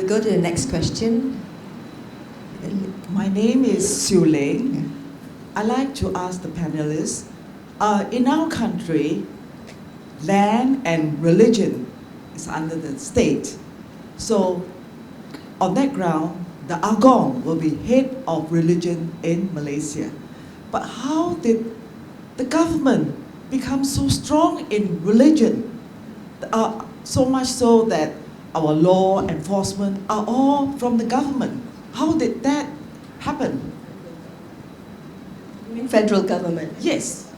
We'll go to the next question. My name is Siu Ling. Yeah. I'd like to ask the panelists, in our country, land and religion is under the state. So on that ground, the Agong will be head of religion in Malaysia. But how did the government become so strong in religion? So much so that our law enforcement are all from the government. How did that happen? You mean federal government? Yes.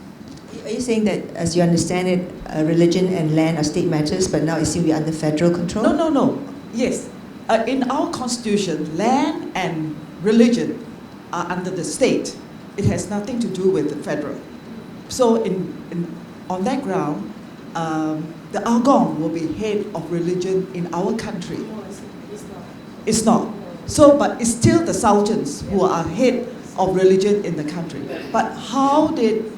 Are you saying that, as you understand it, religion and land are state matters, but now it seems to be under federal control? No. Yes. In our constitution, land and religion are under the state. It has nothing to do with the federal. So on that ground, the Agong will be head of religion in our country. No, it's not. It's not. So, but it's still the Sultans who are head of religion in the country. But how did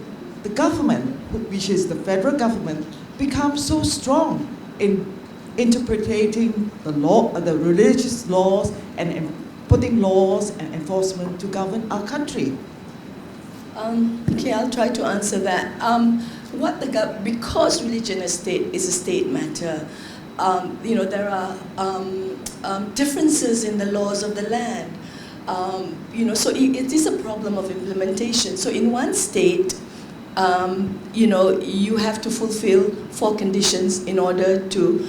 the government, which is the federal government, become so strong in interpreting the law, the religious laws, and putting laws and enforcement to govern our country? Okay, I'll try to answer that. Because religion is a state matter, there are differences in the laws of the land. So it is a problem of implementation. So in one state, you have to fulfill 4 conditions in order to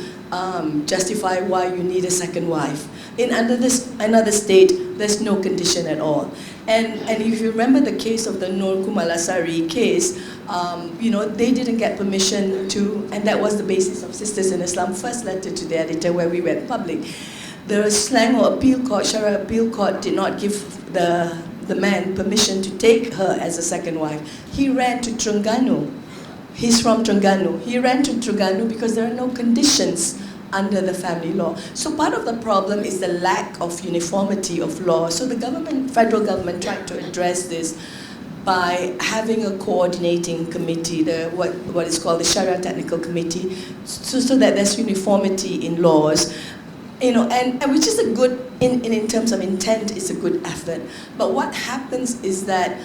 justify why you need a second wife. In another state, there's no condition at all. And if you remember the case of the Nur Kumalasari case, they didn't get permission to, and that was the basis of Sisters in Islam first letter to the editor where we went public. The Selangor Appeal Court, Sharia Appeal Court, did not give the man permission to take her as a second wife. He ran to Terengganu. He's from Terengganu. He ran to Terengganu because there are no conditions under the family law. So part of the problem is the lack of uniformity of law. So the federal government tried to address this by having a coordinating committee, what is called the Sharia Technical Committee, so that there's uniformity in laws. And which is a good, in terms of intent, is a good effort. But what happens is that,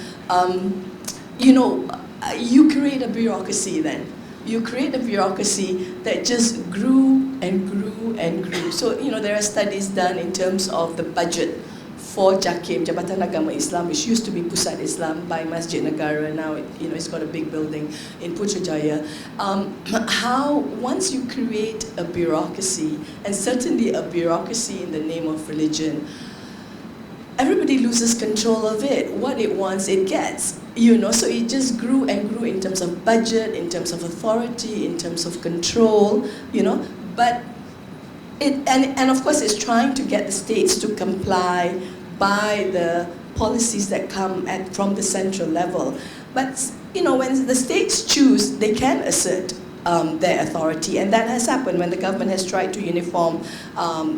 you create a bureaucracy then. You create a bureaucracy that just grew and grew and grew. So, there are studies done in terms of the budget for JAKIM, Jabatan Agama Islam, which used to be Pusat Islam by Masjid Negara. Now, it's got a big building in Putrajaya. How, once you create a bureaucracy, and certainly a bureaucracy in the name of religion, everybody loses control of it. What it wants, it gets. So it just grew and grew in terms of budget, in terms of authority, in terms of control, But and of course it's trying to get the states to comply by the policies that come from the central level. But when the states choose, they can assert their authority, and that has happened when the government has tried to uniform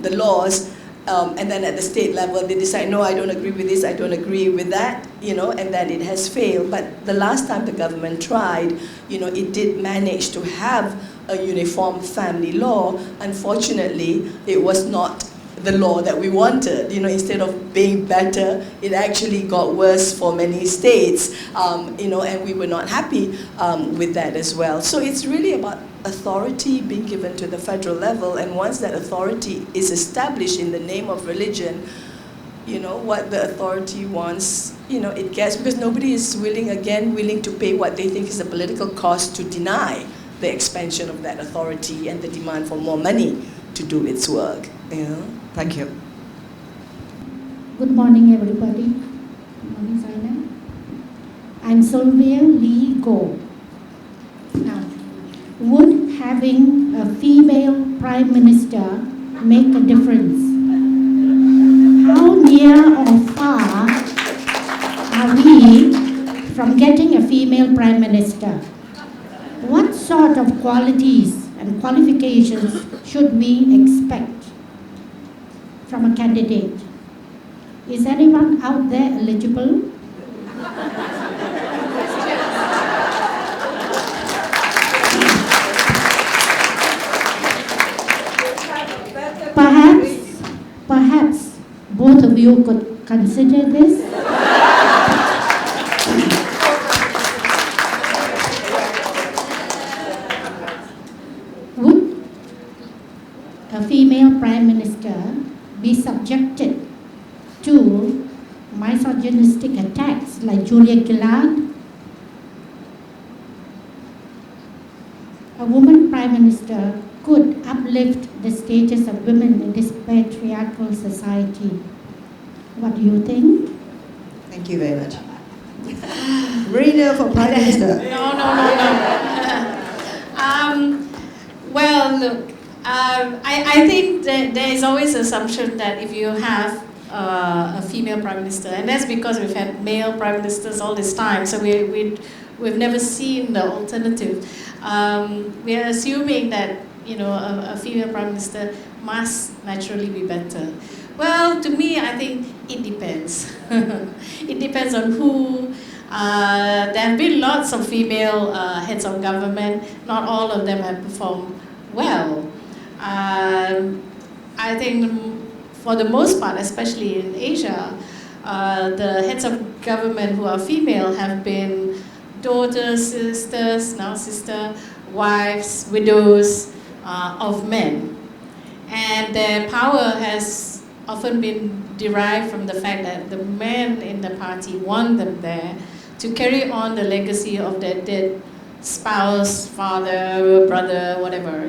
the laws. And then at the state level, they decide, no, I don't agree with this, I don't agree with that, and then it has failed. But the last time the government tried, it did manage to have a uniform family law. Unfortunately, it was not the law that we wanted. Instead of being better, it actually got worse for many states, and we were not happy with that as well. So it's really about authority being given to the federal level, and once that authority is established in the name of religion, what the authority wants, it gets, because nobody is willing to pay what they think is a political cost to deny the expansion of that authority and the demand for more money to do its work. Thank you. Good morning, everybody. Good morning, Zainah. I'm Sylvia Lee Go. Now, would having a female Prime Minister make a difference? How near or far are we from getting a female Prime Minister? What sort of qualities and qualifications should we expect from a candidate? Is anyone out there eligible? you could consider this? Would a female Prime Minister be subjected to misogynistic attacks like Julia Gillard? A woman Prime Minister could uplift the status of women in this patriarchal society. What do you think? Thank you very much. Marina for Prime Minister. No. Well, look, I think that there is always an assumption that if you have a female Prime Minister, and that's because we've had male Prime Ministers all this time, so we've never seen the alternative. We are assuming that a female Prime Minister must naturally be better. Well, to me, I think it depends. It depends on who. There have been lots of female heads of government. Not all of them have performed well. I think for the most part, especially in Asia, the heads of government who are female have been daughters, sisters, now sister, wives, widows of men. And their power has often been derived from the fact that the men in the party want them there to carry on the legacy of their dead spouse, father, brother, whatever,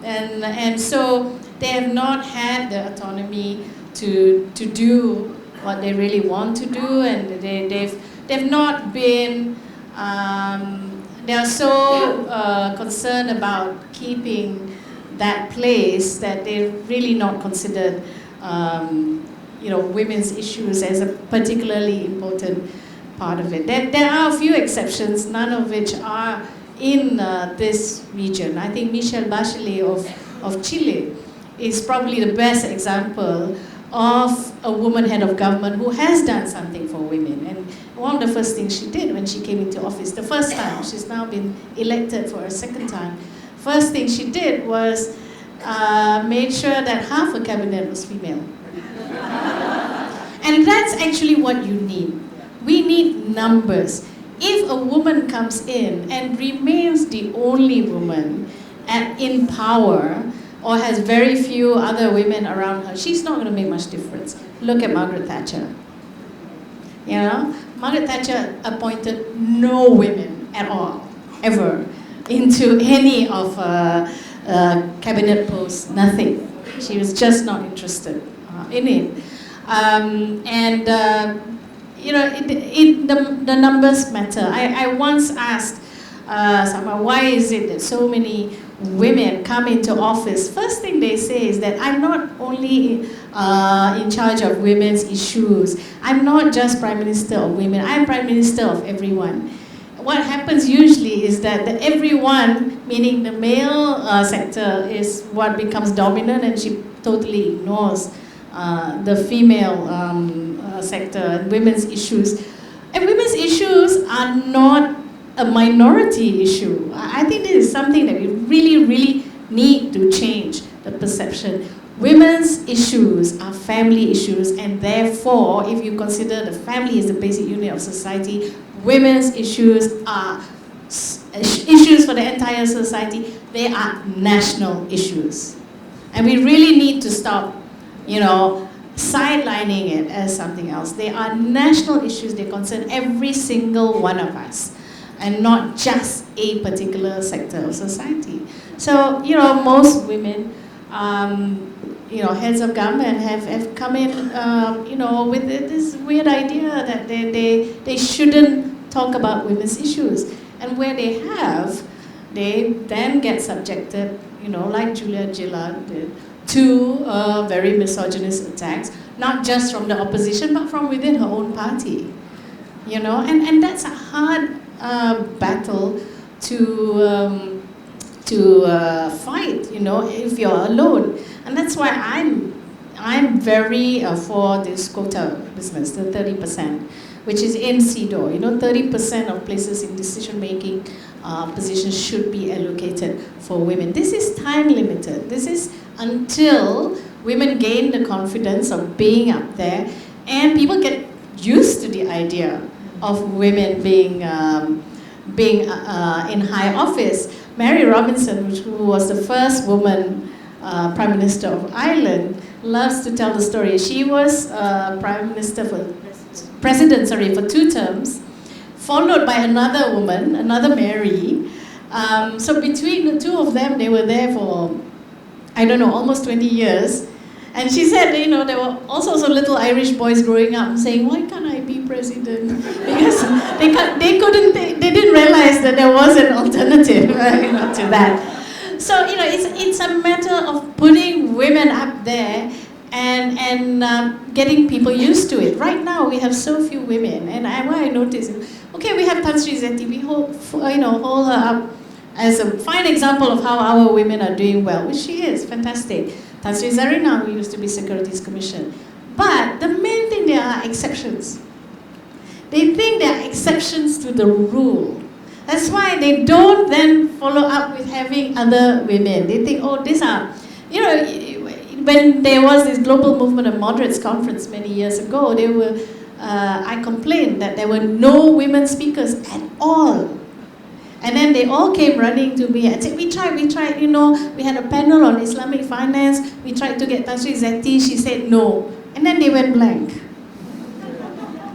and so they have not had the autonomy to do what they really want to do, and they've not been. They are so concerned about keeping that place that they've really not considered, women's issues as a particularly important part of it. There are a few exceptions, none of which are in this region. I think Michelle Bachelet of Chile is probably the best example of a woman head of government who has done something for women. And one of the first things she did when she came into office, the first time, she's now been elected for a second time, first thing she did was made sure that half her cabinet was female. And that's actually what you need. We need numbers. If a woman comes in and remains the only woman in power, or has very few other women around her, she's not going to make much difference. Look at Margaret Thatcher. Margaret Thatcher appointed no women at all, ever, into any of her cabinet posts, nothing. She was just not interested in it. The numbers matter. I once asked someone, why is it that so many women come into office? First thing they say is that I'm not only in charge of women's issues. I'm not just Prime Minister of women. I'm Prime Minister of everyone. What happens usually is that the everyone, meaning the male sector, is what becomes dominant, and she totally ignores the female sector and women's issues. And women's issues are not a minority issue. I think this is something that we really, really need to change the perception. Women's issues are family issues, and therefore, if you consider the family as the basic unit of society, women's issues are issues for the entire society. They are national issues. And we really need to stop, sidelining it as something else. They are national issues. They concern every single one of us, and not just a particular sector of society. So, most women, heads of government have come in, with this weird idea that they shouldn't talk about women's issues. And where they have, they then get subjected, like Julia Gillard did, to very misogynist attacks, not just from the opposition, but from within her own party. And that's a hard battle to fight, if you're alone. And that's why I'm very for this quota business, the 30%, which is in CEDAW. 30% of places in decision-making positions should be allocated for women. This is time limited. This is until women gain the confidence of being up there, and people get used to the idea of women being in high office. Mary Robinson, who was the first woman Prime Minister of Ireland, loves to tell the story. She was President for 2 terms, followed by another woman, another Mary. So between the two of them, they were there for, I don't know, almost 20 years. And she said, you know, there were all sorts of little Irish boys growing up saying, why can't I be president? Because they didn't realize that there was an alternative to that. So, you know, it's a matter of putting women up there and getting people used to it. Right now, we have so few women. And what I noticed, okay, we have Tan Sri Zeti, we hold her up as a fine example of how our women are doing well, which she is, fantastic. Tan Sri Zainah, who used to be Securities Commission. But the main thing, there are exceptions. They think there are exceptions to the rule. That's why they don't then follow up with having other women. They think, oh, these are, you know, when there was this global movement of moderates conference many years ago, I complained that there were no women speakers at all. And then they all came running to me and said, we tried, you know, we had a panel on Islamic finance, we tried to get Tan Sri Zeti, she said no. And then they went blank.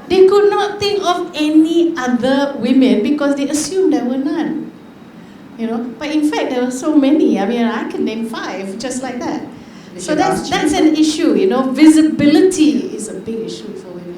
They could not think of any other women because they assumed there were none. You know, but in fact there were so many. I mean, I can name 5 just like that. So that's an issue, you know. Visibility is a big issue for women.